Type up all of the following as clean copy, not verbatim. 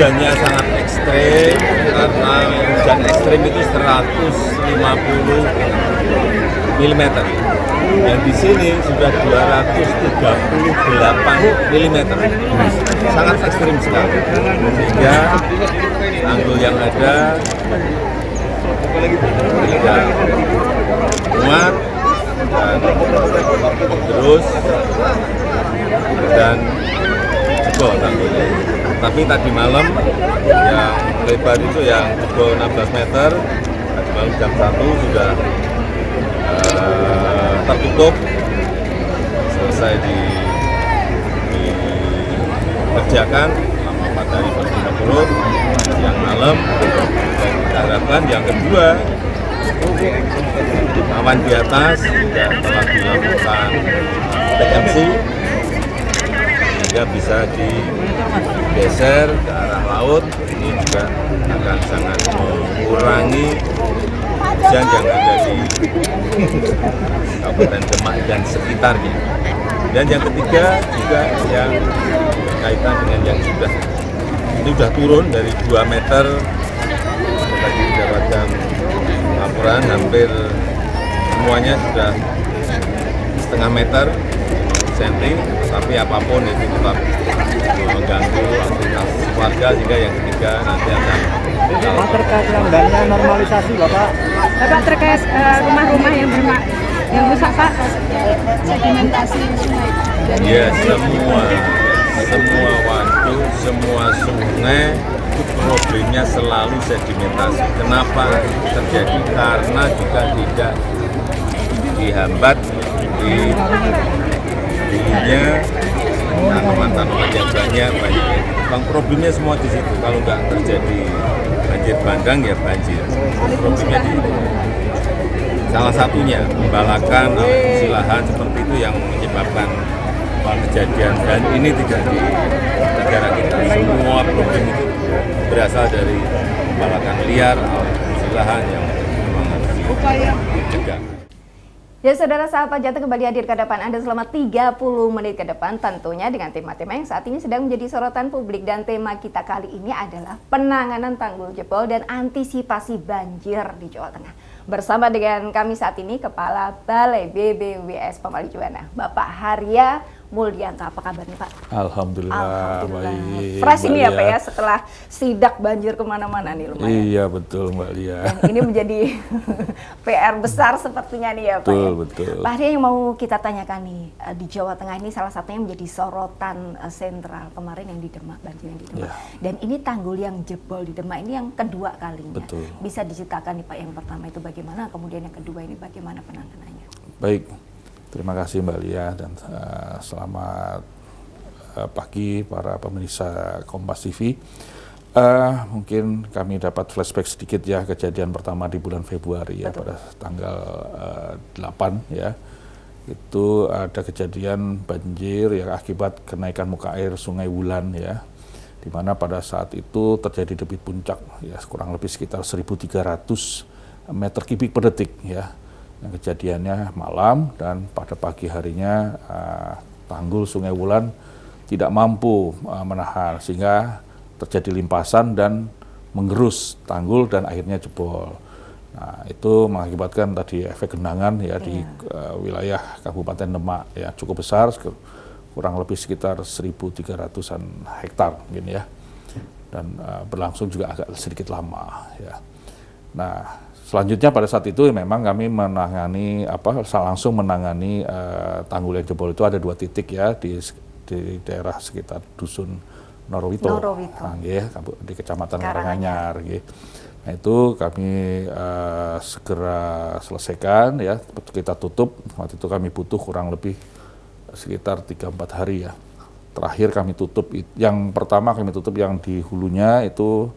hujannya sangat ekstrim, karena hujan ekstrim itu 150 mm. Yang di sini sudah 238 mm. Sangat ekstrim sekali. Sehingga tanggul yang ada tidak muat dan jebol tanggulnya. Tapi tadi malam yang lebar itu yang jebol 16 meter, tadi malam jam 1 sudah tertutup, selesai dikerjakan selama 4 hari berturut-turut siang malam. Dan kita harapkan yang kedua, awan di atas juga telah dilakukan TMC sehingga bisa digeser ke arah laut. Ini juga akan sangat mengurangi hujan yang ada di Kabupaten Demak dan sekitarnya. Dan yang ketiga juga yang berkaitan dengan yang sudah turun dari 2 meter. Tadi didapatkan laporan hampir semuanya sudah setengah meter cm, tapi apapun itu tetap mengganggu aktivitas warga, sehingga yang ketiga nanti akan Pak, terkait lambannya normalisasi Bapak. Bapak terkait rumah-rumah yang rusak Pak, sedimentasi sungai. ya semua waduk, semua sungai itu problemnya selalu sedimentasi. Kenapa terjadi? Karena juga tidak dihambat di dulunya tanaman-tanaman yang banyak. Bang, problemnya semua di situ. Kalau nggak terjadi banjir bandang ya banjir. Problemnya di situ. Salah satunya pembalakan, silahan seperti itu yang menyebabkan kejadian, dan ini tidak di negara kita. Semua problem itu berasal dari pembalakan liar, silahan yang memang harus dicegah. Ya saudara sahabat Jateng, kembali hadir ke depan Anda selama 30 menit ke depan, tentunya dengan tema-tema yang saat ini sedang menjadi sorotan publik. Dan tema kita kali ini adalah penanganan tanggul jebol dan antisipasi banjir di Jawa Tengah. Bersama dengan kami saat ini Kepala Balai BBWS Pemali Juwana, Bapak Harya Mulyanto. Apa kabarnya Pak? Alhamdulillah. Baik. Fresh ini ya Pak ya, setelah sidak banjir kemana-mana nih lumayan. Iya betul Mbak Lia. Dan ini menjadi PR besar sepertinya nih ya Pak. Betul, ya. betul. Pak Harya, yang mau kita tanyakan nih, di Jawa Tengah ini salah satunya menjadi sorotan sentral kemarin yang di Demak, banjir yang di Demak. Ya. Dan ini tanggul yang jebol di Demak ini yang kedua kalinya. Betul. Bisa diceritakan nih Pak, yang pertama itu bagaimana, kemudian yang kedua ini bagaimana penanganannya? Baik. Terima kasih Mbak Lia dan selamat pagi para pemirsa Kompas TV. Mungkin kami dapat flashback sedikit ya, kejadian pertama di bulan Februari ya. Betul. Pada tanggal 8 ya. Itu ada kejadian banjir yang akibat kenaikan muka air Sungai Wulan ya. Di mana pada saat itu terjadi debit puncak ya, kurang lebih sekitar 1.300 meter kubik per detik ya. Yang kejadiannya malam, dan pada pagi harinya tanggul Sungai Wulan tidak mampu menahan, sehingga terjadi limpasan dan menggerus tanggul dan akhirnya jebol. Nah, itu mengakibatkan tadi efek genangan ya di wilayah Kabupaten Demak ya, cukup besar, kurang lebih sekitar 1.300-an hektar mungkin ya, dan berlangsung juga agak sedikit lama ya. Nah, selanjutnya pada saat itu memang kami langsung menangani tanggul yang jebol. Itu ada 2 titik ya di daerah sekitar Dusun Norowito. Di Kecamatan Karanganyar. Nah, itu kami segera selesaikan ya, kita tutup. Waktu itu kami butuh kurang lebih sekitar 3-4 hari ya. Terakhir kami tutup, yang pertama kami tutup yang di hulunya itu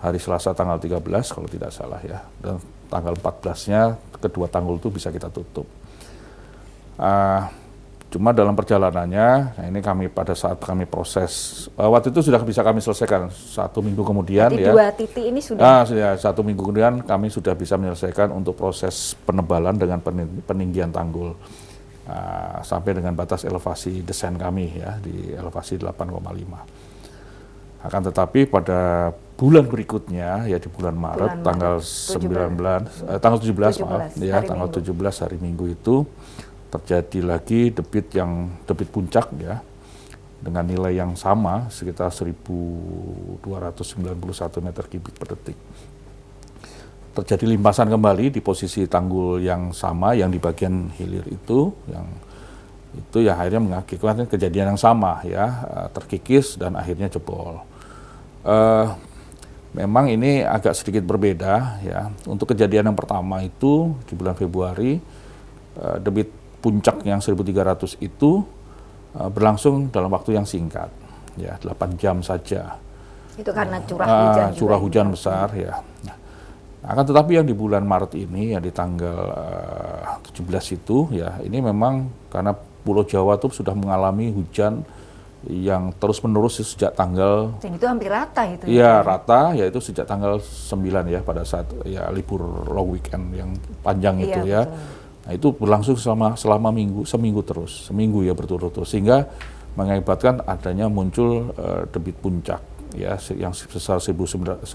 hari Selasa tanggal 13 kalau tidak salah ya, dan tanggal 14-nya kedua tanggul itu bisa kita tutup. Cuma dalam perjalanannya, nah ini pada saat kami proses, waktu itu sudah bisa kami selesaikan 1 minggu kemudian. Berarti ya. 2 titik ini sudah? Ya, 1 minggu kemudian kami sudah bisa menyelesaikan untuk proses penebalan dengan peninggian tanggul. Sampai dengan batas elevasi desain kami ya, di elevasi 8,5. Akan tetapi pada bulan berikutnya, ya di bulan Maret, Bulan tanggal Maret, 17 maaf, 17 ya hari tanggal Minggu. 17 hari Minggu itu terjadi lagi debit puncak ya, dengan nilai yang sama sekitar 1.291 meter kubik per detik. Terjadi limpasan kembali di posisi tanggul yang sama yang di bagian hilir itu, yang akhirnya mengakibatkan kejadian yang sama ya, terkikis dan akhirnya jebol. Memang ini agak sedikit berbeda ya. Untuk kejadian yang pertama itu di bulan Februari, debit puncak yang 1.300 itu berlangsung dalam waktu yang singkat, ya 8 jam saja. Itu karena curah hujan juga. Curah hujan besar ya. Nah, akan tetapi yang di bulan Maret ini, ya di tanggal 17 itu, ya ini memang karena Pulau Jawa itu sudah mengalami hujan yang terus-menerus sejak tanggal. Dan itu hampir rata itu. Iya, rata, yaitu sejak tanggal 9 ya, pada saat ya libur long weekend yang panjang itu ya. Betul. Nah, itu berlangsung selama seminggu ya berturut-turut, sehingga mengakibatkan adanya muncul debit puncak ya yang sebesar 1.291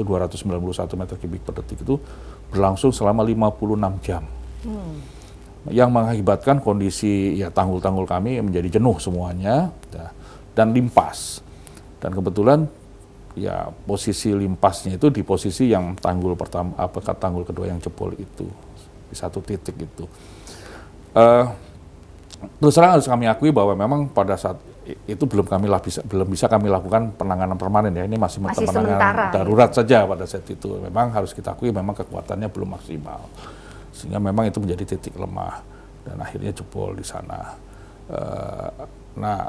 meter kubik per detik itu berlangsung selama 56 jam. Yang mengakibatkan kondisi ya tanggul-tanggul kami menjadi jenuh semuanya ya, dan limpas. Dan kebetulan ya posisi limpasnya itu di posisi yang tanggul pertama, tanggul kedua yang jebol itu, di satu titik itu. Terus terang harus kami akui bahwa memang pada saat itu belum bisa kami lakukan penanganan permanen ya. Ini masih penanganan darurat saja pada saat itu. Memang harus kita akui memang kekuatannya belum maksimal, sehingga memang itu menjadi titik lemah dan akhirnya jebol di sana. Nah,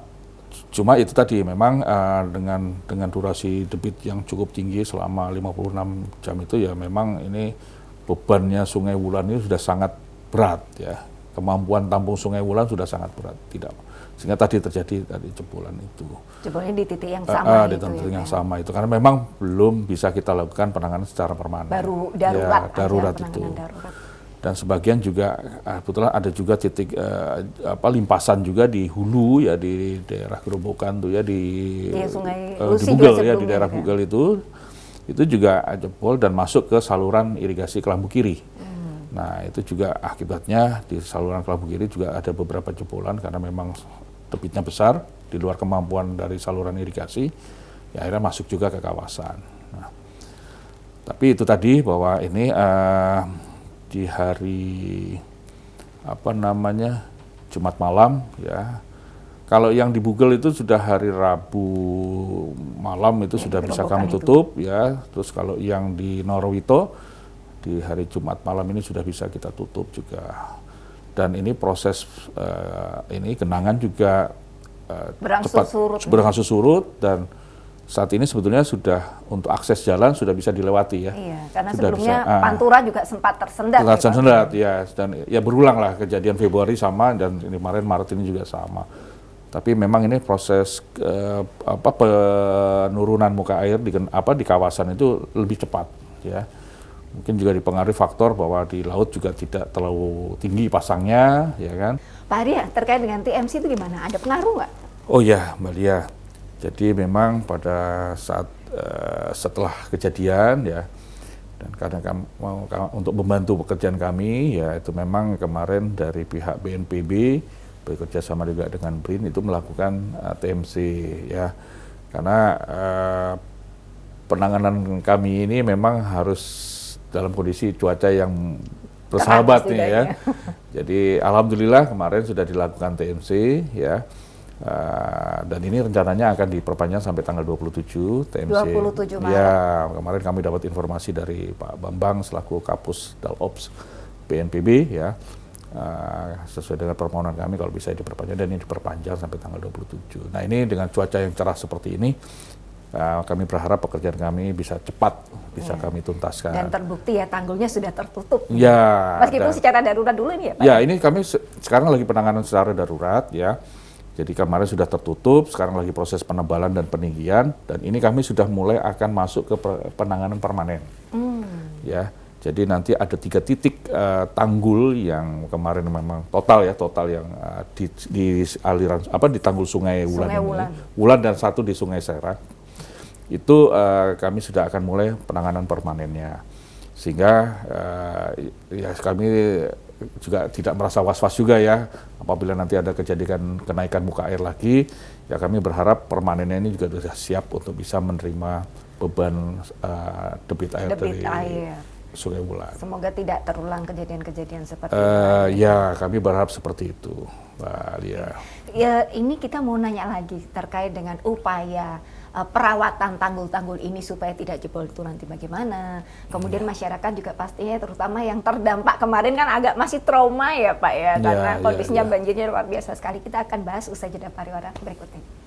cuma itu tadi memang dengan durasi debit yang cukup tinggi selama 56 jam itu ya memang ini bebannya Sungai Wulan ini sudah sangat berat ya. Kemampuan tampung Sungai Wulan sudah sangat berat, sehingga tadi terjadi jebolan itu. Jebolnya di titik yang sama di titik yang sama itu karena memang belum bisa kita lakukan penanganan secara permanen. Baru darurat, ya, darurat itu. Darurat. Dan sebagian juga kebetulan ada juga titik limpasan juga di hulu ya, di daerah Gerobokan tuh ya, di Sungai di Bugel ya, di daerah Bugel itu juga jebol dan masuk ke saluran irigasi Kelambu Kiri. Nah, itu juga akibatnya di saluran Kelambu Kiri juga ada beberapa jebolan karena memang debitnya besar di luar kemampuan dari saluran irigasi, ya akhirnya masuk juga ke kawasan. Nah, tapi itu tadi bahwa ini di hari Jumat malam ya. Kalau yang di Bugel itu sudah hari Rabu malam itu sudah bisa kami tutup ya. Terus kalau yang di Norowito di hari Jumat malam ini sudah bisa kita tutup juga. Dan ini proses ini genangan juga berangsur surut dan saat ini sebetulnya sudah untuk akses jalan sudah bisa dilewati ya. Iya, karena sudah sebelumnya bisa, Pantura juga sempat tersendat. Ya, dan ya berulang lah kejadian Februari sama dan ini kemarin Maret ini juga sama. Tapi memang ini proses penurunan muka air di kawasan itu lebih cepat ya. Mungkin juga dipengaruhi faktor bahwa di laut juga tidak terlalu tinggi pasangnya, ya kan? Pak Hadi, terkait dengan TMC itu gimana? Ada pengaruh nggak? Oh ya, Mbak Lia. Jadi memang pada saat setelah kejadian ya, dan karena untuk membantu pekerjaan kami, ya itu memang kemarin dari pihak BNPB bekerja sama juga dengan BRIN itu melakukan TMC ya, karena penanganan kami ini memang harus dalam kondisi cuaca yang bersahabat nih ya. Jadi alhamdulillah kemarin sudah dilakukan TMC ya. Dan ini rencananya akan diperpanjang sampai tanggal 27 TMC. 27 Maret. Ya, kemarin kami dapat informasi dari Pak Bambang selaku Kapus Dalops BNPB ya. Sesuai dengan permohonan kami kalau bisa diperpanjang, dan ini diperpanjang sampai tanggal 27. Nah, ini dengan cuaca yang cerah seperti ini kami berharap pekerjaan kami bisa cepat kami tuntaskan. Dan terbukti ya tanggulnya sudah tertutup. Ya. Meskipun secara darurat dulu ini ya Pak? Ya, ini kami sekarang lagi penanganan secara darurat ya. Jadi kemarin sudah tertutup, sekarang lagi proses penebalan dan peninggian, dan ini kami sudah mulai akan masuk ke penanganan permanen. Ya. Jadi nanti ada 3 titik tanggul yang kemarin memang total yang di aliran di tanggul Sungai Wulan ini. Wulan dan 1 di Sungai Serak. itu kami sudah akan mulai penanganan permanennya. Sehingga ya kami juga tidak merasa was-was juga ya, apabila nanti ada kejadian kenaikan muka air lagi, ya kami berharap permanennya ini juga sudah siap untuk bisa menerima beban debit air dari Sungai Wulan. Semoga tidak terulang kejadian-kejadian seperti itu. Ya, kami berharap seperti itu, Mbak Lia. Ya, ini kita mau nanya lagi terkait dengan upaya perawatan tanggul-tanggul ini supaya tidak jebol itu nanti bagaimana. Kemudian masyarakat juga pastinya terutama yang terdampak kemarin kan agak masih trauma ya Pak ya, karena kondisinya banjirnya luar biasa sekali. Kita akan bahas usai jeda pariwara berikut ini.